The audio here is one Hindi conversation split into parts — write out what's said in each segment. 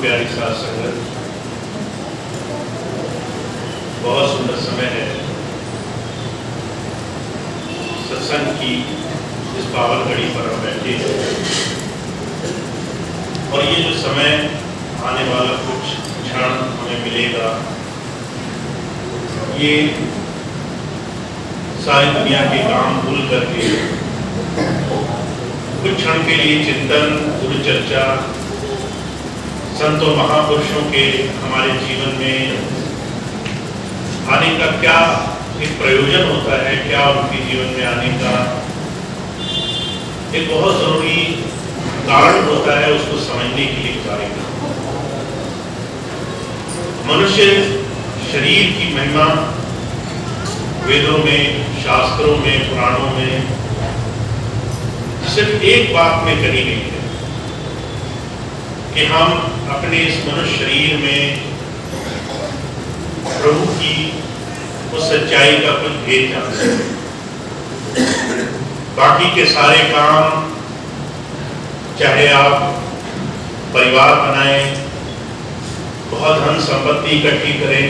प्यारी साथ संगत, बहुत सुंदर समय है सत्संग की इस पावन घड़ी पर हम बैठे हैं। और ये जो समय आने वाला कुछ क्षण हमें मिलेगा, ये सारी दुनिया के काम भूल करके कुछ क्षण के लिए चिंतन, गुरु चर्चा, संतों महापुरुषों के हमारे जीवन में आने का क्या एक प्रयोजन होता है, क्या उनके जीवन में आने का एक बहुत जरूरी कारण होता है, उसको समझने के लिए कार्यक्रम। मनुष्य शरीर की महिमा वेदों में, शास्त्रों में, पुराणों में सिर्फ एक बात में कही गई है कि हम अपने इस मनुष्य शरीर में प्रभु की उस सच्चाई का कुछ भेद जानते हैं। बाकी के सारे काम, चाहे आप परिवार बनाएं, बहुत धन संपत्ति इकट्ठी करें,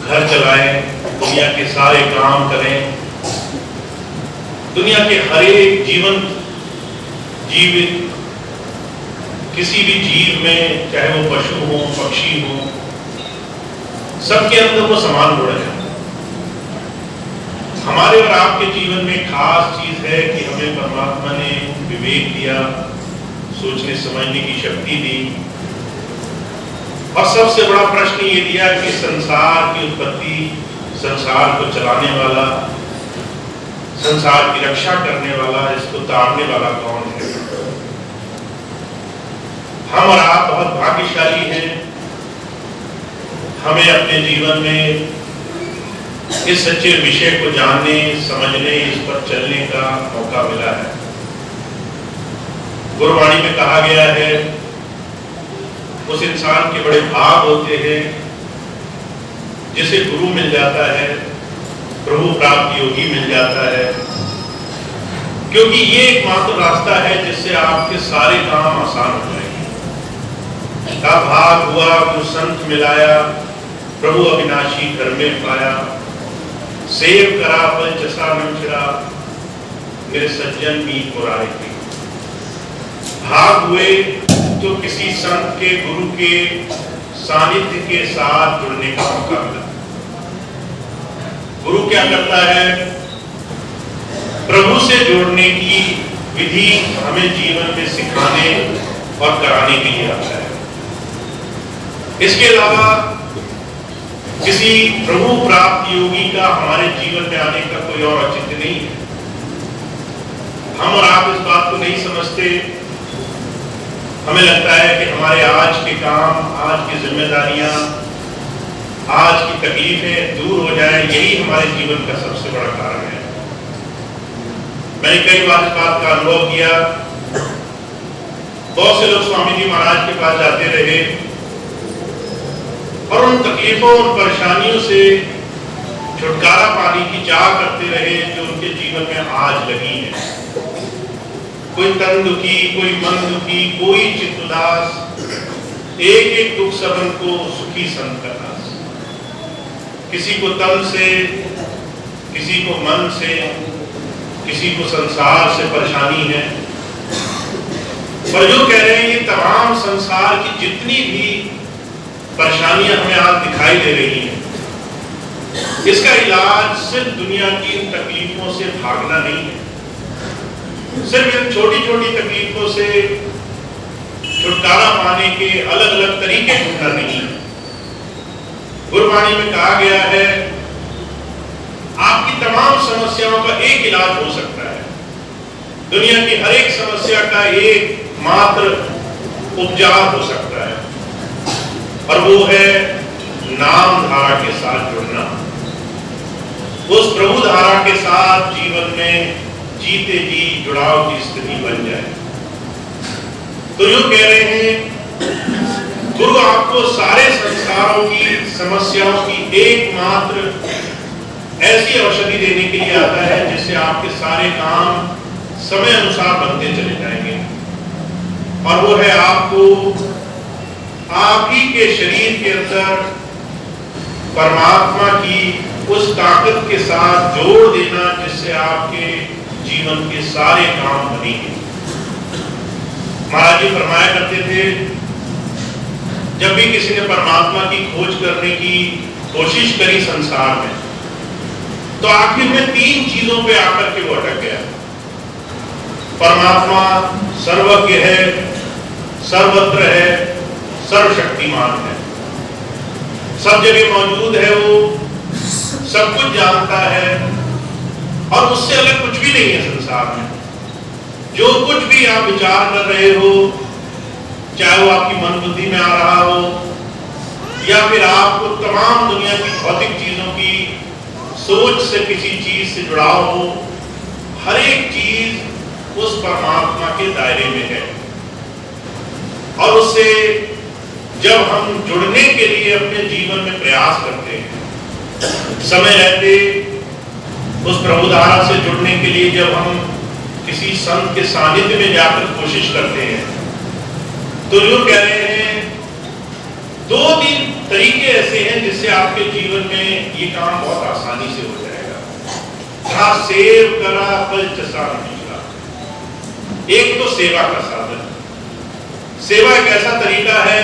घर चलाएं, दुनिया के सारे काम करें, दुनिया के हर एक जीवित किसी भी जीव में, चाहे वो पशु हो, पक्षी हो, सबके अंदर वो समान गुण है। हमारे और आपके जीवन में खास चीज है कि हमें परमात्मा ने विवेक दिया, सोचने समझने की शक्ति दी, और सबसे बड़ा प्रश्न ये दिया कि संसार की उत्पत्ति, संसार को चलाने वाला, संसार की रक्षा करने वाला, इसको तारने वाला कौन है। हम और आप बहुत भाग्यशाली हैं, हमें अपने जीवन में इस सच्चे विषय को जानने, समझने, इस पर चलने का मौका मिला है। गुरुवाणी में कहा गया है, उस इंसान के बड़े भाग होते हैं जिसे गुरु मिल जाता है, प्रभु प्राप्त योगी मिल जाता है, क्योंकि ये एकमात्र रास्ता है जिससे आपके सारे काम आसान हो जाएंगे। का भाग हुआ, कुछ संत मिलाया, प्रभु अविनाशी घर में पाया, सेव करा पल जसा मंचरा, मेरे सज्जन भी पुराए थे। भाग हुए तो किसी संत के, गुरु के सानिध्य के साथ जुड़ने का मौका मिला। गुरु क्या करता है? प्रभु से जोड़ने की विधि हमें जीवन में सिखाने और कराने के लिए आता है। इसके अलावा किसी प्रभु प्राप्त योगी का हमारे जीवन में आने का कोई और औचित्य नहीं है। हम और आप इस बात को नहीं समझते। हमें लगता है कि हमारे आज के काम, आज की जिम्मेदारियां, आज की तकलीफें दूर हो जाए, यही हमारे जीवन का सबसे बड़ा कारण है। मैंने कई बार इस बात का अनुभव किया। बहुत से लोग स्वामी जी महाराज के पास जाते रहे और उन तकलीफों, उन परेशानियों से छुटकारा पाने की चाह करते रहे जो उनके जीवन में आज लगी है। कोई तन दुखी, कोई मन दुखी, कोई चित्त उदास, एक एक दुख सबन को सुखी संत का दास। किसी को तन से, किसी को मन से, किसी को संसार से परेशानी है। पर जो कह रहे हैं ये तमाम संसार की जितनी भी परेशानियां हमें आज दिखाई दे रही हैं, इसका इलाज सिर्फ दुनिया की इन तकलीफों से भागना नहीं है, सिर्फ इन छोटी छोटी तकलीफों से छुटकारा पाने के अलग अलग तरीके ढूंढना नहीं है। गुरबाणी में कहा गया है, आपकी तमाम समस्याओं का एक इलाज हो सकता है। दुनिया की हर एक समस्या का एक मात्र उपचार हो सकता है, और वो है नाम धारा के साथ जुड़ना। उस प्रभु धारा के साथ जीवन में जीते जी जुड़ाव की स्थिति बन जाए। तो यूं कह रहे हैं, गुरु आपको सारे संसारों की समस्याओं की एकमात्र ऐसी औषधि देने के लिए आता है जिससे आपके सारे काम समय अनुसार बनते चले जाएंगे। और वो है आपको आप ही के शरीर के अंदर परमात्मा की उस ताकत के साथ जोड़ देना जिससे आपके जीवन के सारे काम बनेंगे। महाराज जी फरमाया करते थे, जब भी किसी ने परमात्मा की खोज करने की कोशिश करी संसार में, तो आखिर में 3 चीजों पे आकर के वो अटक गया। परमात्मा सर्वज्ञ है, सर्वत्र है, सर्वशक्तिमान है, सब जगह मौजूद है, वो सब कुछ जानता है और उससे अलग कुछ भी नहीं है संसार में। जो कुछ भी आप विचार कर रहे हो, चाहे वो आपकी मन बुद्धि में आ रहा हो या फिर आपको तमाम दुनिया की भौतिक चीजों की सोच से किसी चीज से जुड़ाव हो, हर एक चीज उस परमात्मा के दायरे में है। और उससे जब हम जुड़ने के लिए अपने जीवन में प्रयास करते हैं, समय रहते उस प्रभुधारा से जुड़ने के लिए जब हम किसी संत के सानिध्य में जाकर कोशिश करते हैं, तो जो कह रहे हैं 2-3 तरीके ऐसे हैं जिससे आपके जीवन में ये काम बहुत आसानी से हो जाएगा। सेव करा फल चसा निकला। एक तो सेवा का साधन। सेवा एक ऐसा तरीका है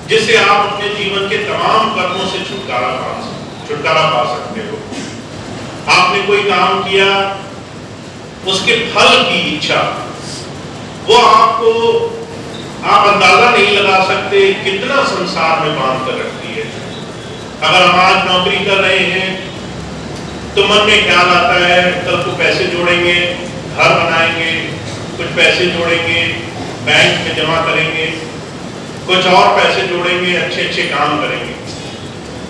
जिससे आप अपने जीवन के तमाम कर्मों से छुटकारा पा सकते हो। आपने कोई काम किया, उसके फल की इच्छा, वो आपको आप अंदाजा नहीं लगा सकते कितना संसार में बांध कर रखती है। अगर हम आज नौकरी कर रहे हैं तो मन में ख्याल आता है कल को पैसे जोड़ेंगे, घर बनाएंगे, कुछ पैसे जोड़ेंगे, बैंक में जमा करेंगे, कुछ और पैसे जोड़ेंगे, अच्छे अच्छे काम करेंगे।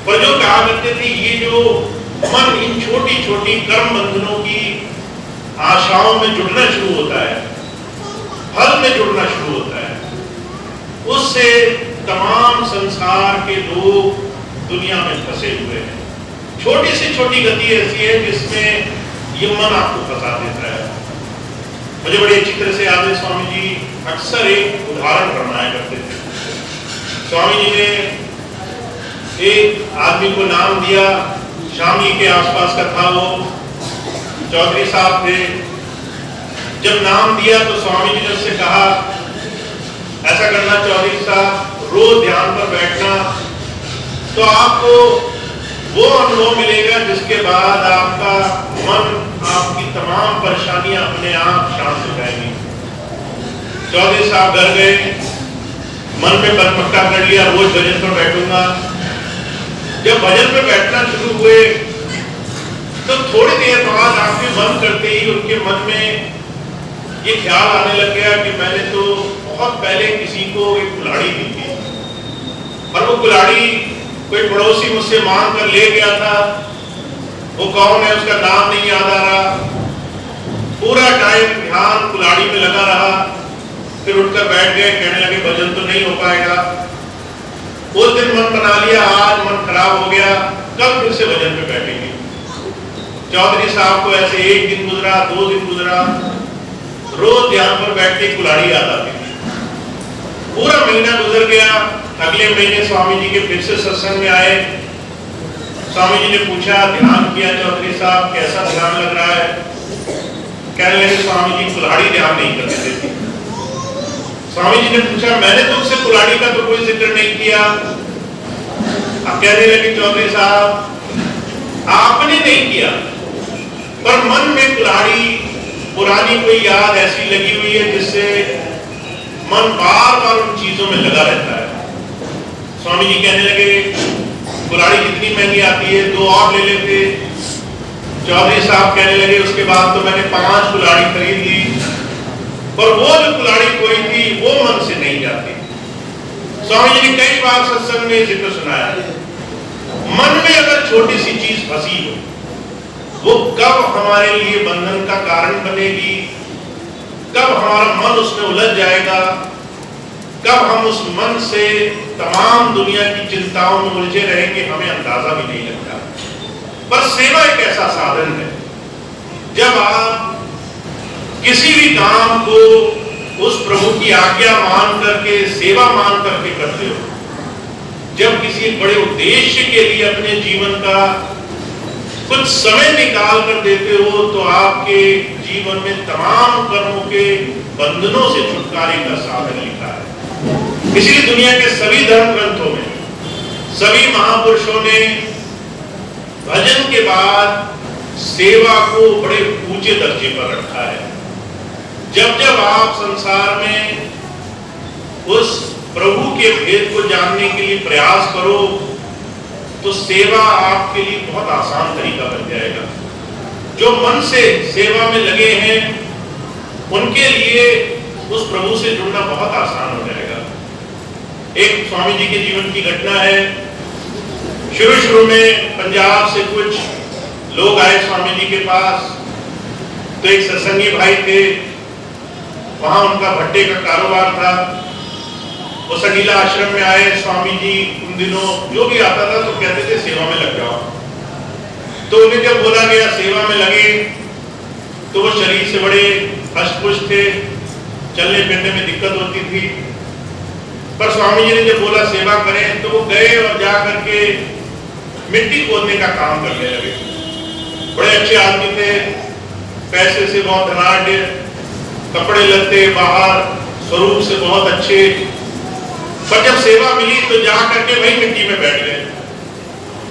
पर जो कहा करते थे, ये जो मन इन छोटी छोटी कर्म बंधनों की आशाओं में जुड़ना शुरू होता है, फल में जुड़ना शुरू होता है, उससे तमाम संसार के लोग दुनिया में फंसे हुए हैं। छोटी से छोटी गति ऐसी है जिसमें ये मन आपको फंसा देता है। मुझे बड़े अच्छी तरह से याद है, स्वामी जी अक्सर एक उदाहरण फरमाया करते थे। स्वामी जी ने एक आदमी को नाम दिया, शामली के आसपास का था, वो चौधरी साहब थे। जब नाम दिया तो स्वामी जी ने उससे कहा, ऐसा करना चौधरी साहब, रोज ध्यान पर बैठना, तो आपको वो अनुभव मिलेगा जिसके बाद आपका मन, आपकी तमाम परेशानियां अपने आप शांत हो जाएंगी। चौधरी साहब घर गए, मन में पक्का कर लिया रोज भजन पर बैठूंगा। जब भजन पर बैठना शुरू हुए तो थोड़ी देर बाद आंखें बंद करते ही उनके मन में ये ख्याल आने लग गया कि मैंने तो बहुत पहले किसी को एक कुल्हाड़ी दी थी और वो कुल्हाड़ी कोई पड़ोसी मुझसे मांग कर ले गया था। वो कौन है उसका नाम नहीं याद आ रहा। पूरा टाइम ध्यान कुल्हाड़ी में लगा रहा, फिर उठकर बैठ गए, कहने लगे भजन तो नहीं हो पाएगा। उस दिन मन बना लिया, आज मन खराब हो गया, कल फिर से भजन पे बैठेंगे। चौधरी साहब को ऐसे 1 दिन गुजरा, 2 दिन गुजरा, रोज ध्यान पर बैठते कुल्हाड़ी याद आती थी। पूरा महीना गुजर गया। अगले महीने स्वामी जी के फिर से सत्संग में आए। स्वामी जी ने पूछा, ध्यान किया चौधरी साहब, कैसा ध्यान लग रहा है? कहने लगे स्वामी जी कुल्हाड़ी ध्यान नहीं करने देती। स्वामी जी ने पूछा, मैंने तुमसे कुल्हाड़ी का तो कोई जिक्र नहीं किया। अब कहने लगे चौधरी साहब, आपने नहीं किया, पर मन में कुल्हाड़ी पुरानी कोई याद ऐसी लगी हुई है जिससे मन बार बार उन चीजों में लगा रहता है। स्वामी जी कहने लगे, कुल्हाड़ी कितनी महंगी आती है, 2 और ले लेते। चौधरी साहब कहने लगे, उसके बाद तो मैंने 5 कुल्हाड़ी खरीद ली, पर वो जो कुल्हाड़ी कोई थी वो मन से नहीं जाती। स्वामी जी ने कई बार सत्संग में जिक्र सुनाया, मन में अगर छोटी सी चीज फंसी हो, वो कब हमारे लिए बंधन का कारण बनेगी, कब हमारा मन उसमें उलझ जाएगा, कब हम उस मन से तमाम दुनिया की चिंताओं में उलझे रहेंगे, हमें अंदाजा भी नहीं लगता। पर सेवा एक ऐसा साधन है, जब आप किसी भी काम को उस प्रभु की आज्ञा मान करके, सेवा मान करके करते हो, जब किसी बड़े उद्देश्य के लिए अपने जीवन का कुछ समय निकाल कर देते हो, तो आपके जीवन में तमाम कर्मों के बंधनों से छुटकारे का साधन लिखा है। इसलिए दुनिया के सभी धर्म ग्रंथों में सभी महापुरुषों ने भजन के बाद सेवा को बड़े ऊंचे दर्जे पर रखा है। जब जब आप संसार में उस प्रभु के भेद को जानने के लिए प्रयास करो, तो सेवा आपके लिए बहुत आसान तरीका बन जाएगा। जो मन से सेवा में लगे हैं, उनके लिए उस प्रभु से जुड़ना बहुत आसान हो जाएगा। एक स्वामी जी के जीवन की घटना है। शुरू में पंजाब से कुछ लोग आए स्वामी जी के पास, तो एक सत्संगी भाई थे, वहां उनका भट्टे का कारोबार था। वो सगीला आश्रम में आए। स्वामी जी उन दिनों जो भी आता था तो कहते थे सेवा में लग जाओ। तो उन्हें जब बोला गया सेवा में लगे, तो वो शरीर से बड़े हष्ट-पुष्ट थे, चलने फिरने में दिक्कत होती थी। पर स्वामी जी ने जब बोला सेवा करें, तो वो गए और जा करके मिट्टी खोदने का काम करने लगे। बड़े अच्छे आदमी थे, पैसे से बहुत धनाढ़, कपड़े लत्ते बाहर, स्वरूप से बहुत अच्छे। पर जब सेवा मिली तो जा करके वही मिट्टी में बैठ गए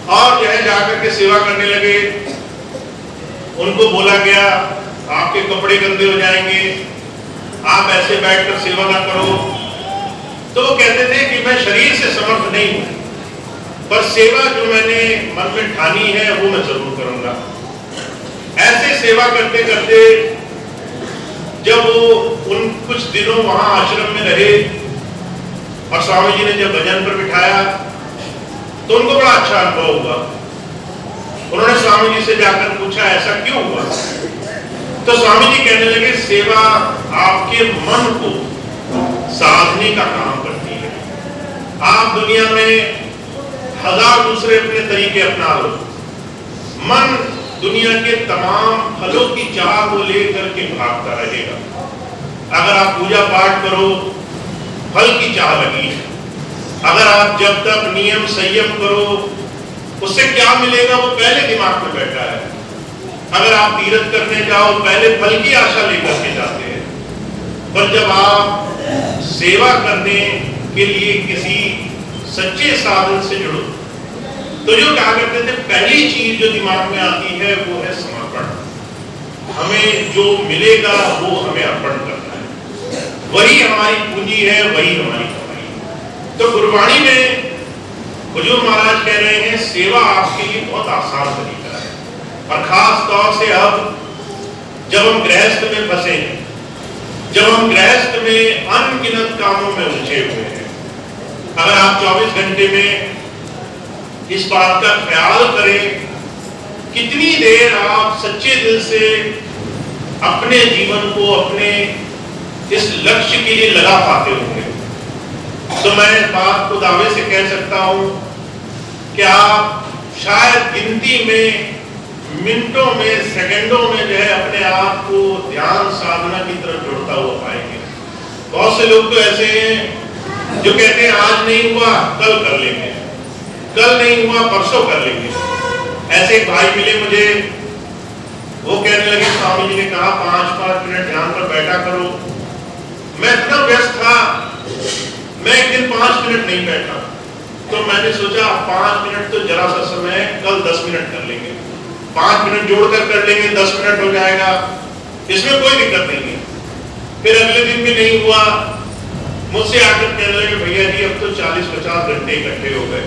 और जो है जा करके सेवा करने लगे। उनको बोला गया आपके कपड़े गंदे हो जाएंगे, आप ऐसे बैठकर सेवा ना करो। तो वो कहते थे कि मैं शरीर से समर्थ नहीं हूं, पर सेवा जो मैंने मन में ठानी है वो मैं जरूर करूंगा। ऐसे सेवा करते करते जब वो उन कुछ दिनों वहां आश्रम में रहे और स्वामी जी ने जब भजन पर बिठाया, तो उनको बड़ा अच्छा अनुभव हुआ। उन्होंने स्वामी जी से जाकर पूछा ऐसा क्यों हुआ? तो स्वामी जी कहने लगे सेवा आपके मन को साधने का काम करती है। आप दुनिया में हजार दूसरे अपने तरीके अपना लो, मन दुनिया के तमाम फलों की चाह को लेकर के भागता रहेगा। अगर आप पूजा पाठ करो, फल की चाह लगी है। अगर आप जब तक नियम संयम करो, उससे क्या मिलेगा वो पहले दिमाग में बैठा है। अगर आप तीर्थ करने जाओ, पहले फल की आशा लेकर के जाते हैं। पर जब आप सेवा करने के लिए किसी सच्चे साधन से जुड़ो, तो जो क्या करते थे, पहली चीज जो दिमाग में आती है वो है समर्पण। हमें जो मिलेगा वो हमें अर्पण करना है, वही हमारी पूंजी है, वही हमारी कमाई है। तो गुरबाणी में हुजूर महाराज कह रहे हैं सेवा आपके लिए बहुत आसान तरीका है। और खास तौर से अब जब हम गृहस्थ में फंसे हैं, जब हम गृहस्थ में अनगिनत कामों में उलझे हुए हैं, अगर आप 24 घंटे में इस बात का ख्याल करें कितनी देर आप सच्चे दिल से अपने जीवन को अपने इस लक्ष्य के लिए लगा पाते होंगे, तो मैं इस बात को दावे से कह सकता हूं कि आप शायद गिनती में मिनटों में सेकंडों में जो है अपने आप को ध्यान साधना की तरफ जुड़ता हुआ पाएंगे। बहुत से लोग तो ऐसे हैं जो कहते हैं आज नहीं हुआ कल कर लेंगे, कल नहीं हुआ परसों कर लेंगे। ऐसे एक भाई मिले मुझे, वो कहने लगे स्वामी जी ने कहा 5-5 मिनट ध्यान पर बैठा करो। मैं इतना व्यस्त था, मैं एक दिन 5 मिनट नहीं बैठा, तो मैंने सोचा 5 मिनट तो जरा सा समय है, कल 10 मिनट कर लेंगे, 5 मिनट जोड़कर कर लेंगे, 10 मिनट हो जाएगा, इसमें कोई दिक्कत नहीं है। फिर अगले दिन भी नहीं हुआ, मुझसे आकर कहने लगे भैया जी अब तो 40-50 घंटे इकट्ठे हो गए,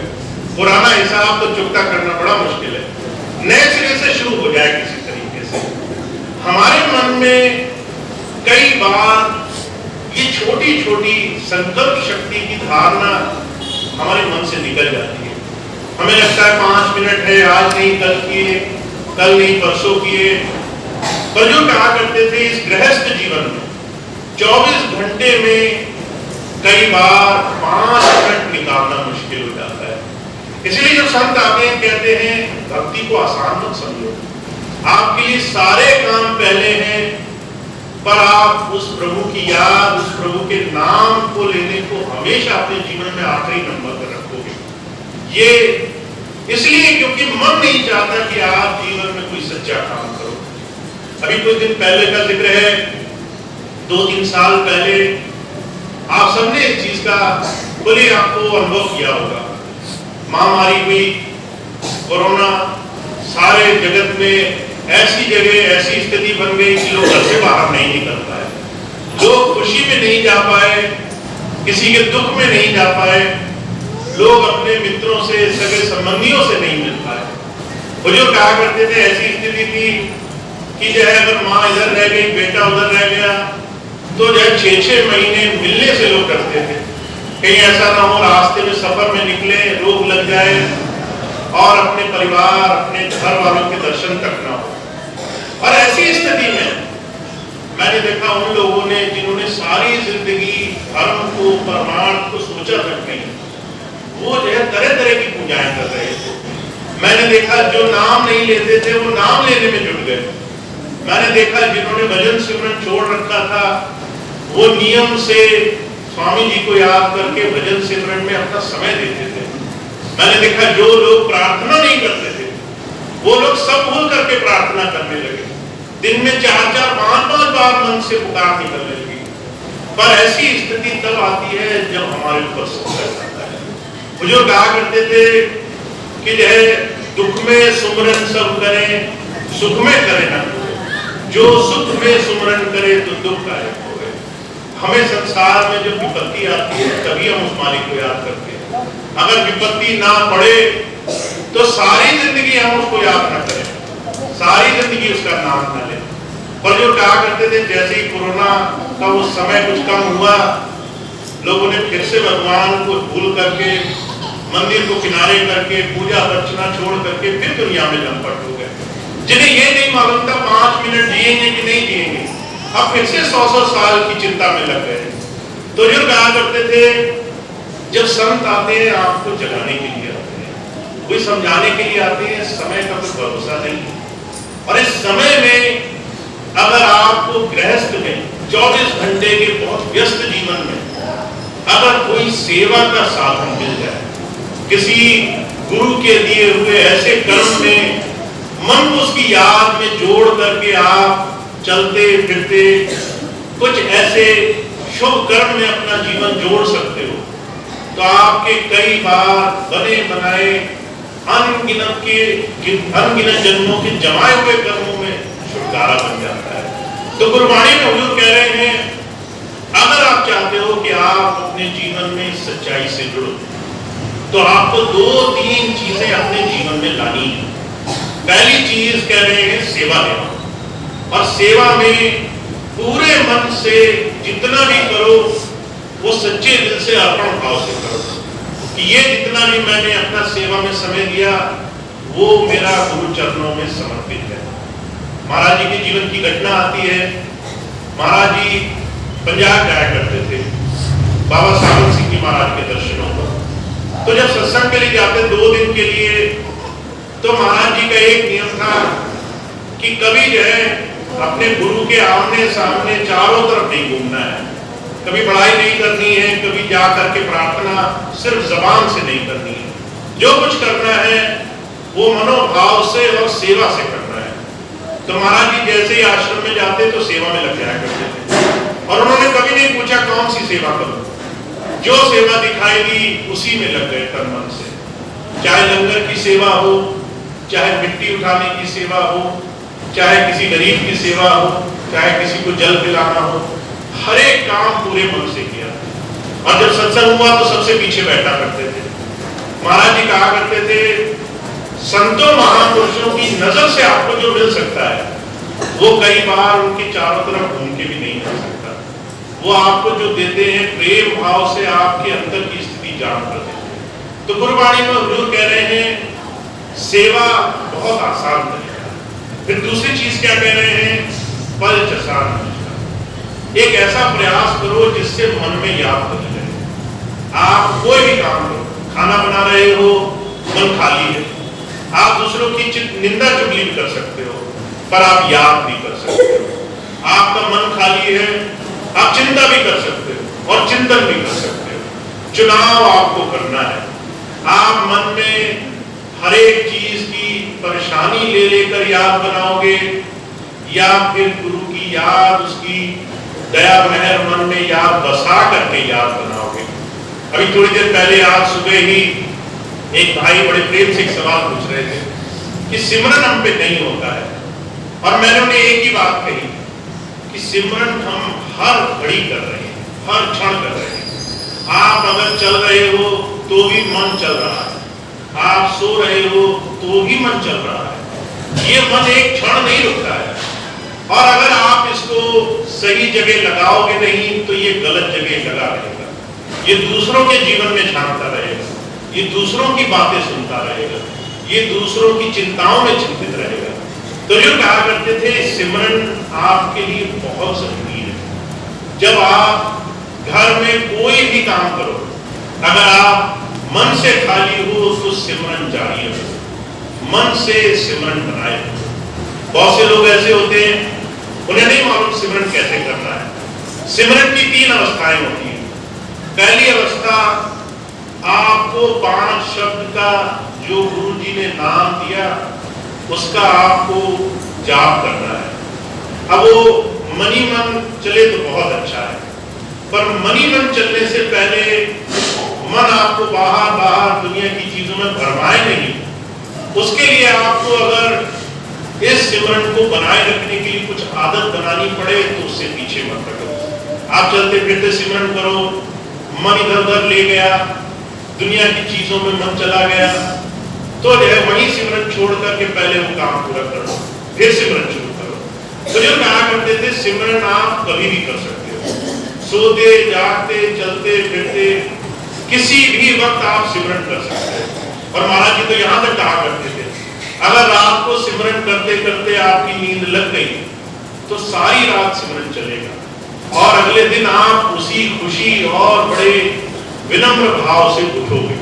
पुराना हिसाब तो चुकता करना बड़ा मुश्किल है, नए सिरे से शुरू हो जाए किसी तरीके से। हमारे मन में कई बार ये छोटी छोटी संकल्प शक्ति की धारणा हमारे मन से निकल जाती है। हमें लगता है 5 मिनट है, आज नहीं कल किए, कल नहीं परसों किए। पर जो कहा करते थे इस गृहस्थ जीवन में 24 घंटे में कई बार 5 मिनट निकालना मुश्किल हो जाता है। इसलिए जो संत आते हैं कहते कहते हैं भक्ति को आसान मत समझो, आपके लिए सारे काम पहले हैं, पर आप उस प्रभु की याद, उस प्रभु के नाम को लेने को हमेशा अपने जीवन में आखिरी नंबर पर रखोगे। ये इसलिए क्योंकि मन नहीं चाहता कि आप जीवन में कोई सच्चा काम करो। अभी कुछ दिन पहले का जिक्र है, 2-3 साल पहले आप सबने इस चीज का खुले आपको अनुभव किया होगा। महामारी हुई, कोरोना, सारे जगत में ऐसी जगह, ऐसी स्थिति बन गई कि लोग घर से बाहर नहीं निकल पाए, लोग खुशी में नहीं जा पाए, किसी के दुख में नहीं जा पाए, लोग अपने मित्रों से, सगे संबंधियों से नहीं मिल पाए। बुजुर्ग कहा करते थे, ऐसी स्थिति थी कि जो है अगर माँ इधर रह गई, बेटा उधर रह गया, तो जो है 6-6 महीने मिलने से लोग डरते थे। कहीं ऐसा ना हो रास्ते में सफर में निकले, रोग लग जाए और अपने परिवार, अपने घर वालों के दर्शन तक ना हो। और ऐसी स्थिति में मैंने देखा उन लोगों ने जिन्होंने सारी जिंदगी धर्म को, प्रमाण को सोचा तक नहीं, वो जो है तरह तरह की पूजाएं कर रहे थे। मैंने देखा जो नाम नहीं लेते थे वो नाम लेने में जुट गए। मैंने देखा जिन्होंने भजन सिमरन छोड़ रखा था वो नियम से स्वामी जी को याद करके भजन सिमरन में अपना समय देते थे। मैंने देखा जो लोग प्रार्थना नहीं करते थे वो लोग सब भूल करके प्रार्थना करने लगे। दिन में 4-4, 5-5 बार मन से पुकार निकलने लगी। पर ऐसी स्थिति तब आती है जब हमारे ऊपर संकट आता है। बुजुर्ग कहा करते थे कि जो है दुख में सुमरन सब करें, सुख में करे ना, जो सुख में सुमरन करे तो दुख गायब हो गए। हमें संसार में जब विपत्ति आती है तभी हम उस मालिक को याद करते हैं। अगर विपत्ति ना पड़े तो सारी जिंदगी हम उसको याद ना करें, सारी जिंदगी उसका नाम ना लें। पर जो कहा करते थे जैसे ही कोरोना का उस समय कुछ कम हुआ, लोगों ने फिर से भगवान को भूल करके, मंदिर को किनारे करके, पूजा अर्चना छोड़ करके फिर दुनिया में लंपट हो गए। जिन्हें ये नहीं मालूम था 5 मिनट जिएंगे कि नहीं जिएंगे, अब फिर से 100-100 साल की चिंता में लग गए। तो जो कहा करते थे जब संत आते हैं आपको जगाने के लिए आते हैं, कोई समझाने के लिए आते हैं, समय का कोई भरोसा नहीं। और इस समय में अगर आपको गृहस्थ में 24 घंटे के बहुत व्यस्त जीवन में अगर कोई सेवा का साधन मिल जाए, किसी गुरु के दिए हुए ऐसे कर्म में मन को उसकी याद में जोड़ करके आप चलते फिरते कुछ ऐसे शुभ कर्म में अपना जीवन जोड़ सकते हो, तो आपके कई बार बने बनाए अनगिनत जन्मों के जमाए हुए कर्मों में छुटकारा बन जाता है। तो गुरबाणी में हुजूर कह रहे हैं अगर आप चाहते हो कि आप अपने जीवन में सच्चाई से जुड़ो तो आपको 2-3 चीजें अपने जीवन में लानी है। पहली चीज कह रहे हैं सेवा लेना, और सेवा में पूरे मन से जितना भी करो वो सच्चे दिल से अर्पण भाव से करो कि ये जितना भी मैंने अपना सेवा में समय दिया वो मेरा गुरु चरणों में समर्पित है। महाराज जी के जीवन की घटना आती है। महाराज जी पंजाब जाया करते थे बाबा सावन सिंह जी महाराज के दर्शनों पर। तो जब सत्संग के लिए जाते 2 दिन के लिए, तो महाराज जी का एक नियम था कि कभी जो है अपने गुरु के आमने सामने चारों तरफ नहीं घूमना है, कभी बड़ाई नहीं करनी है, कभी जा करके प्रार्थना सिर्फ जबान से नहीं करनी है। जो कुछ करना है वो मनोभाव से और सेवा से करना है। तो महाराज जी जैसे ही आश्रम में जाते तो सेवा में लग जाया करते थे, और उन्होंने कभी नहीं पूछा कौन सी सेवा करूं, जो सेवा दिखाई दी उसी में लग गए तन मन से। चाहे लंगर की सेवा हो, चाहे मिट्टी उठाने की सेवा हो, चाहे किसी गरीब की सेवा हो, चाहे किसी को जल पिलाना हो, हर एक काम पूरे मन से किया। और जब सत्संग हुआ तो सबसे पीछे बैठा करते थे। महाराज जी कहा करते थे संतों महापुरुषों की नजर से आपको जो मिल सकता है वो कई बार उनके चारों तरफ घूम के भी नहीं मिल सकता। वो आपको जो देते हैं प्रेम भाव से आपके अंदर की स्थिति जान कर देते हैं। तो गुरबाणी में हुजूर कह रहे हैं सेवा बहुत आसान तरीका। फिर दूसरी चीज क्या कह रहे हैं, पल चसान। एक ऐसा प्रयास करो जिससे मन में याद बन जाए। आप कोई भी काम करो, खाना बना रहे हो मन खाली है, दूसरों की निंदा चुगली भी कर सकते हो, पर आप याद भी कर सकते हो। आपका मन खाली है, आप चिंता भी कर सकते हो और चिंतन भी कर सकते हो। चुनाव आपको करना है। आप मन में हर एक चीज की परेशानी ले लेकर याद बनाओगे, या फिर गुरु की याद, उसकी दया मेहर मन में याद बसा करके याद बनाओगे। अभी थोड़ी देर पहले, आज सुबह ही एक भाई बड़े प्रेम से एक सवाल पूछ रहे थे कि सिमरन हम पे नहीं होता है, और मैंने उन्हें एक ही बात कही कि सिमरन हम हर घड़ी कर रहे हैं, हर क्षण कर रहे हैं। आप अगर चल रहे हो तो भी मन चल रहा है, आप सो रहे हो तो भी मन चल रहा है। ये मन एक क्षण नहीं रुकता है, और अगर आप इसको सही जगह लगाओगे नहीं तो ये गलत जगह लगा रहेगा। ये दूसरों के जीवन में झांकता रहेगा, ये दूसरों की बातें सुनता रहेगा, ये दूसरों की चिंताओं में चिंतित रहेगा। तो जो कहा करते थे, सिमरन आपके लिए बहुत जरूरी है। जब आप घर में कोई भी काम करो, अगर आप मन से खाली हो तो सिमरन जारी रखो, मन से सिमरन बनाए रखो। बहुत से लोग ऐसे होते हैं, उन्हें नहीं मालूम सिमरन कैसे करना है। सिमरन की 3 अवस्थाएं होती हैं। पहली अवस्था, आपको 5 शब्द का जो गुरु जी ने नाम दिया उसका आपको जाप करना है। अब वो मनी मन चले तो बहुत अच्छा है, पर मनी मन चलने से पहले मन आपको बाहर दुनिया की चीजों में भरमाए नहीं। उसके लिए आपको अगर इस सिमरन को बनाए रखने के लिए कुछ आदत बनानी पड़े तो उससे पीछे मत हटो। आप चलते फिरते सिमरन करो, मन इधर उधर ले गया, दुनिया की चीजों में मन चला गया, तो जो है वही सिमरन छोड़ करके पहले वो काम पूरा करो, फिर सिमरन शुरू करो। तो जो कहा करते थे, सिमरन आप कभी भी कर सकते हो, सोते जागते चलते फिरते किसी भी वक्त आप सिमरन कर सकते हो। और महाराज जी तो यहाँ तक कहा करते थे, अगर रात को सिमरन करते करते आपकी नींद लग गई तो सारी रात सिमरन चलेगा, और अगले दिन आप उसी खुशी और बड़े विनम्र भाव से उठोगे।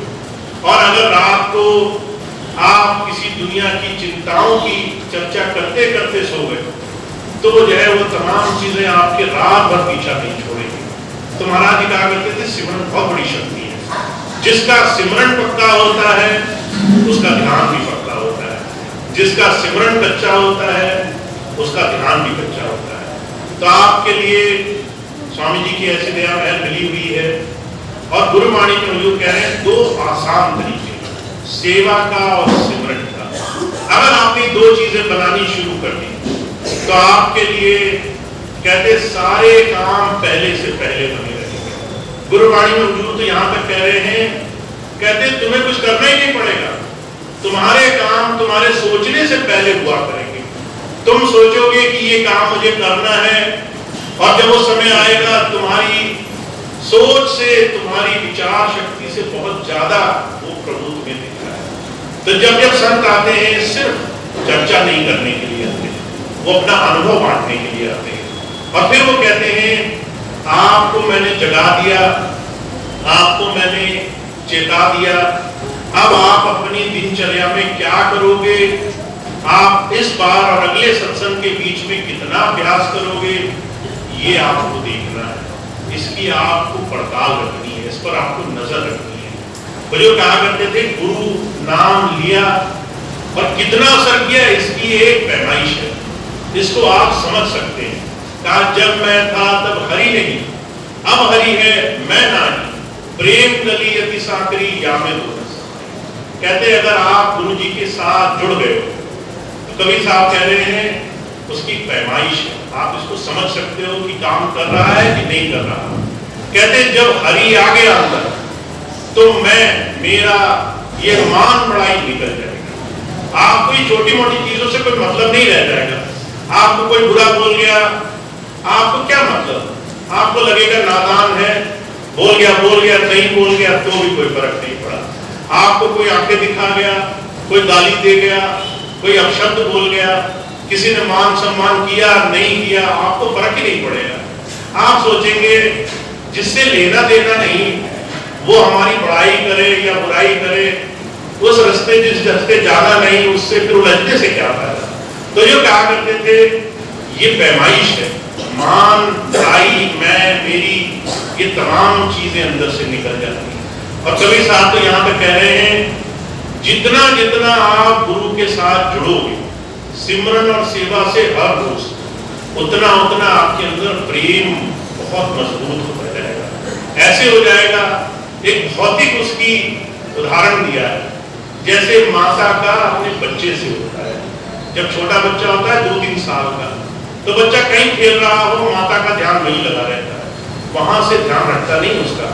और अगर रात को आप किसी दुनिया की चिंताओं की चर्चा करते करते सो गए तो जो है वो तमाम चीजें आपके रात भर पीछा नहीं छोड़ेंगी। तो महाराज जी कहा करते थे, सिमरन बहुत बड़ी शक्ति है। जिसका सिमरन पक्का होता है उसका ध्यान भी पक्का होता है, जिसका सिमरन कच्चा होता है उसका ध्यान भी कच्चा होता है। तो आपके लिए स्वामी जी की ऐसी दया महर मिली हुई है। और गुरुवाणी में जो कह रहे हैं, 2 आसान तरीके, सेवा का और सिमरन का। अगर आपने 2 चीजें बनानी शुरू कर दी तो आपके लिए कहते सारे काम पहले से पहले बने रहेंगे। गुरुवाणी में हुजूर तो यहाँ तक कह रहे हैं, कहते तुम्हें कुछ करना ही नहीं पड़ेगा, तुम्हारे काम तुम्हारे सोचने से पहले हुआ करेंगे। तुम सोचोगे कि ये काम मुझे करना है, और जब वो समय आएगा तुम्हारी सोच से, तुम्हारी विचार शक्ति से बहुत ज्यादा वो प्रभु तुम्हें दिख रहा है। तो जब जब संत आते हैं, सिर्फ चर्चा नहीं करने के लिए आते हैं, वो अपना अनुभव बांटने के लिए आते हैं। और फिर वो कहते हैं, आपको मैंने जगा दिया, आपको मैंने चेता दिया, अब आप अपनी दिनचर्या में क्या करोगे, आप इस बार और अगले सत्संग के बीच में कितना अभ्यास करोगे, ये आपको देखना है। इसकी आपको पड़ताल रखनी है, इस पर आपको नजर रखनी है। तो जो कहा करते थे, गुरु नाम लिया और कितना असर किया, इसकी एक पैमाइश है, इसको आप समझ सकते हैं। कहा, जब मैं था तब हरि नहीं, अब हरि है मैं नाही, प्रेम गली अति साकरी या में दो। कहते अगर आप गुरु जी के साथ जुड़ गए तो कभी साहब कह रहे हैं उसकी पैमाइश है, आप इसको समझ सकते हो कि काम कर रहा है कि नहीं कर रहा। कहते जब हरि आ गया अंदर तो मेरा ये मान बड़ाई निकल जाएगा। आपको ये छोटी मोटी चीजों से कोई मतलब नहीं रह जाएगा। आपको कोई बुरा बोल गया, आपको क्या मतलब, आपको लगेगा नादान है, बोल गया नहीं बोल गया तो भी कोई फर्क नहीं पड़ा। आपको कोई आंखें दिखा गया, कोई गाली दे गया, कोई अपशब्द बोल गया, किसी ने मान सम्मान किया नहीं किया, आपको फर्क ही नहीं पड़ेगा। आप सोचेंगे जिससे लेना देना नहीं, वो हमारी बड़ाई करे या बुराई करे, उस रास्ते जिस रास्ते जाना नहीं, उससे फिर उलझने से क्या फायदा। तो जो कहा करते थे ये पैमाइश है, मान, भाई, मैं, मेरी, ये तमाम चीजें अंदर से निकल जाती हैं। और कभी साहब तो यहाँ पे कह रहे हैं जितना जितना आप गुरु के साथ जुड़ोगे सिमरन और सेवा से हर रोज, उतना उतना आपके अंदर प्रेम बहुत मजबूत होता जाएगा। ऐसे हो जाएगा, एक भौतिक उसकी उदाहरण दिया है, जैसे माता का अपने बच्चे से होता है। जब छोटा बच्चा होता है 2-3 साल का, तो बच्चा कहीं खेल रहा हो, माता का ध्यान वहीं लगा रहता है, वहां से ध्यान हटता नहीं उसका।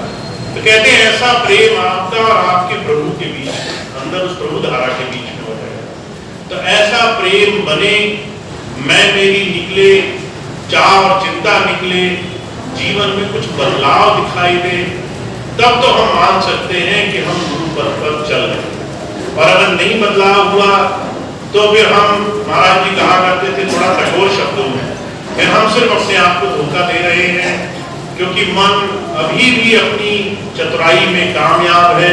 तो कहते हैं ऐसा प्रेम आपका और आपके प्रभु के बीच, अंदर उस प्रभु धारा के बीच में हो जाएगा। तो ऐसा प्रेम बने, मैं मेरी निकले, चाह और चिंता निकले, जीवन में कुछ बदलाव दिखाई दे, तब तो हम मान सकते हैं कि हम गुरु पथ पर चल रहे हैं। और अगर नहीं बदलाव हुआ तो फिर हम, महाराज जी कहा करते थे थोड़ा कठोर शब्दों में, फिर हम सिर्फ अपने आप को धोखा दे रहे हैं, क्योंकि मन अभी भी अपनी चतुराई में कामयाब है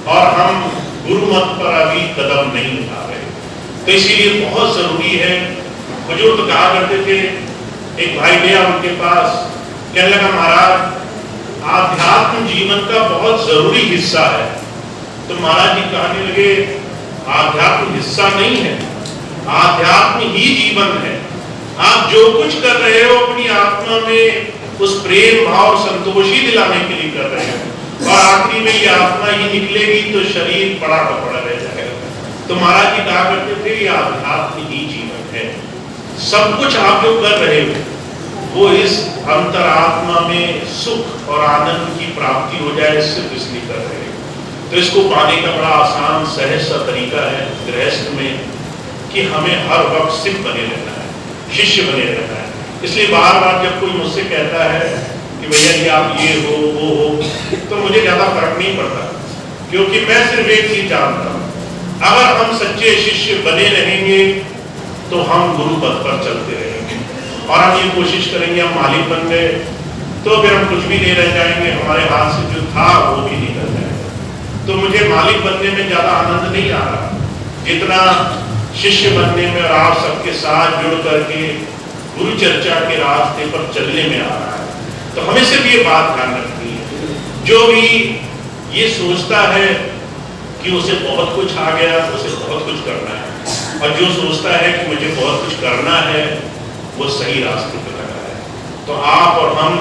और हम गुरु मत पर अभी कदम नहीं उठा रहे। तो इसीलिए बहुत जरूरी है। बुजुर्ग तो कहा करते थे, एक भाई गया उनके पास, कहने लगा महाराज आध्यात्म जीवन का बहुत जरूरी हिस्सा है। तो महाराज जी कहने लगे आध्यात्म हिस्सा नहीं है, आध्यात्म ही जीवन है। आप जो कुछ कर रहे हो अपनी आत्मा में उस प्रेम भाव संतोष ही दिलाने के लिए कर रहे हो, और आखिरी में ये आत्मा ही निकलेगी तो शरीर पड़ा का पड़ा रह जाएगा। तो महाराज जी कहा करते थे ये आध्यात्म ही जीवन है। सब कुछ आप जो कर रहे हो वो इस अंतरात्मा में सुख और आनंद की प्राप्ति हो जाए, सिर्फ इसलिए कर रहे हो। तो इसको पाने का बड़ा आसान सहज सा तरीका है गृहस्थ में, कि हमें हर वक्त सिख बने रहना है, शिष्य बने रहना है। इसलिए बार बार जब कोई मुझसे कहता है कि भैया जी आप ये हो वो हो, तो मुझे ज्यादा फर्क नहीं पड़ता, क्योंकि मैं सिर्फ एक चीज जानता हूँ, अगर हम सच्चे शिष्य बने रहेंगे तो हम गुरु पथ पर चलते रहेंगे। और हम ये कोशिश करेंगे हम मालिक बन गए तो फिर हम कुछ भी नहीं रह जाएंगे, हमारे हाथ से जो था वो भी निकल जाएगा। तो मुझे मालिक बनने में ज्यादा आनंद नहीं आ रहा जितना शिष्य बनने में और आप सबके साथ जुड़ करके गुरु चर्चा के रास्ते पर चलने में आ रहा है। तो हमें सिर्फ ये बात ध्यान रखनी है, जो भी ये सोचता है कि उसे बहुत कुछ आ गया, उसे बहुत कुछ करना है, और जो सोचता है कि मुझे बहुत कुछ करना है वो सही रास्ते पर लगा है। तो आप और हम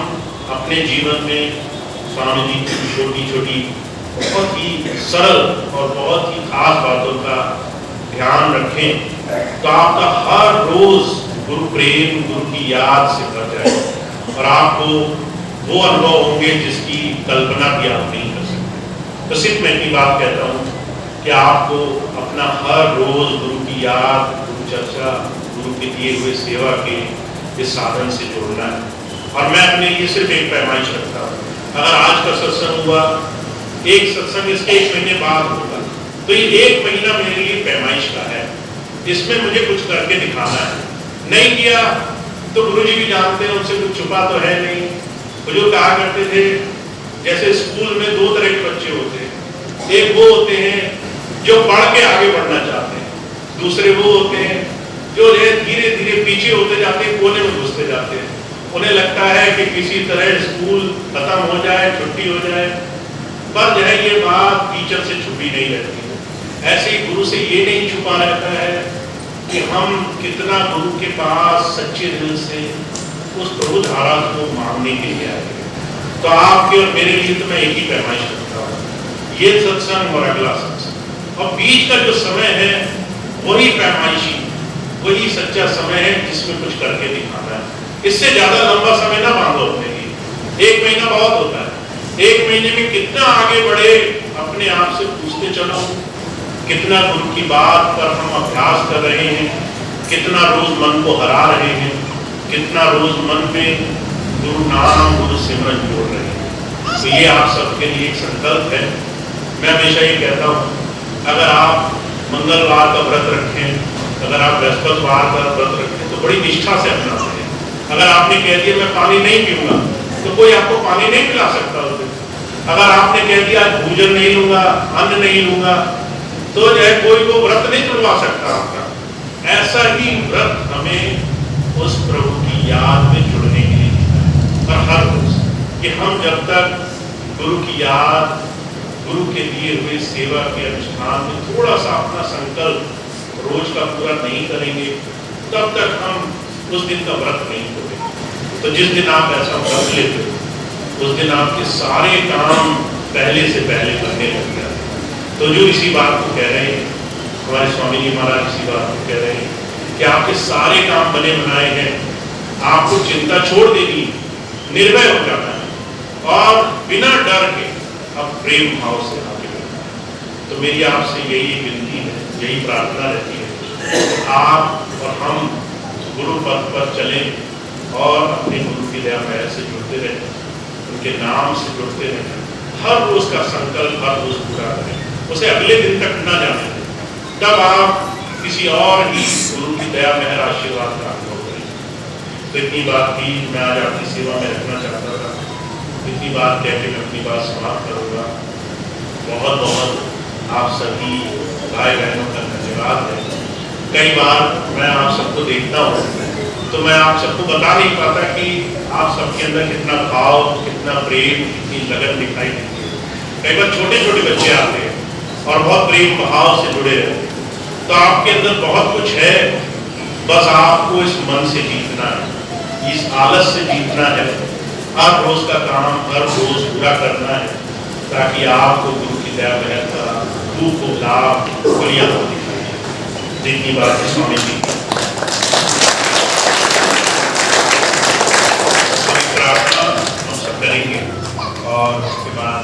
अपने जीवन में स्वामी जी की छोटी छोटी बहुत ही सरल और बहुत ही खास बातों का ध्यान रखें, तो आपका हर रोज गुरु प्रेम, गुरु की याद से भर जाए और आपको वो अनुभव होंगे जिसकी कल्पना भी आप नहीं कर सकते। तो सिर्फ मैं इतनी बात कहता हूँ कि आपको अपना हर रोज गुरु की याद, गुरु चर्चा, गुरु के दिए हुए सेवा के इस साधन से जोड़ना है। और मैं अपने लिए सिर्फ एक पैमाइश रखता हूँ, अगर आज का सत्संग हुआ, एक सत्संग इसके 1 महीने बाद होगा, तो ये 1 महीना मेरे लिए पैमाइश का है, इसमें मुझे कुछ करके दिखाना है। नहीं किया तो गुरुजी भी जानते हैं, उनसे कुछ छुपा तो है नहीं। बुजुर्ग कहा करते थे जैसे स्कूल में 2 तरह के बच्चे होते हैं, एक वो होते हैं जो पढ़ के आगे बढ़ना चाहते हैं, दूसरे वो होते हैं जो धीरे धीरे पीछे होते जाते हैं, कोने में घुसते जाते हैं। उन्हें लगता है कि किसी तरह स्कूल खत्म हो जाए, छुट्टी हो जाए, पर जो है ये बात टीचर से छुपी नहीं रहती है। ऐसे ही गुरु से ये नहीं छुपा रहता है कि हम कितना गुरु के पास सच्चे दिल से उस प्रभु धारा को मांगने के लिए आए। तो आपके और मेरे लिए तो मैं एक ही पैमाइश रखता हूँ, ये सत्संग और अगला सत्संग, और बीच का जो समय है वही पैमाइशी, वही सच्चा समय है जिसमें कुछ करके दिखाना है। इससे ज्यादा लंबा समय ना बांधो अपने लिए, 1 महीना बहुत होता है। 1 महीने में कितना आगे बढ़े अपने आप से पूछते चलो, कितना गुरु की बात पर हम अभ्यास कर रहे हैं, कितना रोज मन को हरा रहे हैं, कितना रोज मन में गुरु नाम, गुरु सिमरन जोड़ रहे हैं। तो ये आप सबके लिए एक संकल्प है। मैं हमेशा ये कहता हूँ, अगर आप मंगलवार का व्रत रखें, अगर आप बृहस्पतिवार का व्रत रखें तो बड़ी निष्ठा से अपना रखें। अगर आपने कह दिया मैं पानी नहीं पीऊंगा तो कोई आपको पानी नहीं पिला सकता उस दिन। अगर आपने कह दिया भोजन नहीं लूंगा, अन्न नहीं लूंगा, तो जो है कोई वो व्रत नहीं तुड़वा सकता आपका। ऐसा ही व्रत हमें उस प्रभु की याद में जुड़ने के लिए दिया है। और हर रोज कि हम जब तक गुरु की याद, गुरु के दिए हुए सेवा के अनुष्ठान में थोड़ा सा अपना संकल्प रोज का पूरा नहीं करेंगे, तब तक हम उस दिन का व्रत नहीं करेंगे। तो जिस दिन आप ऐसा व्रत लेते हो, उस दिन आपके सारे काम पहले से पहले करने लग जाते हैं। तो जो इसी बात को कह रहे हैं, हमारे स्वामी जी महाराज इसी बात को कह रहे हैं कि आपके सारे काम बने बनाए हैं, आपको चिंता छोड़ देनी, निर्भय हो जाना है और बिना डर के अब प्रेम भाव से आगे बढ़ना है। तो मेरी आपसे यही विनती है, यही प्रार्थना रहती है, आप और हम गुरु पथ पर चलें और अपने गुरु की दया महर से जुड़ते रहें, उनके नाम से जुड़ते रहें, हर रोज का संकल्प हर रोज पूरा करें, उसे अगले दिन तक न जाने दें। तब आप किसी और ही गुरु की दया महर आशीर्वाद का अनुभव करें। तो इतनी बात ही मैं आज आपकी सेवा में रखना चाहता था। इतनी बात कह के मैं अपनी बात समाप्त करूँगा। बहुत बहुत आप सभी भाई बहनों का धन्यवाद है। कई बार मैं आप सबको देखता हूँ तो मैं आप सबको बता नहीं पाता कि आप सबके अंदर कितना भाव, कितना प्रेम, कितनी लगन दिखाई देती है। कई बार छोटे छोटे बच्चे आते हैं और बहुत प्रेम भाव से जुड़े रहते हैं। तो आपके अंदर बहुत कुछ है, बस आपको इस मन से जीतना है, इस आलस से जीतना है, हर रोज का काम हर रोज पूरा करना है, ताकि आपको गुरु की दया महर का रूप को लाभ बढ़िया हो दिखाई। जितनी बात है स्वामी जी प्रार्थना हम सब करेंगे और उसके बाद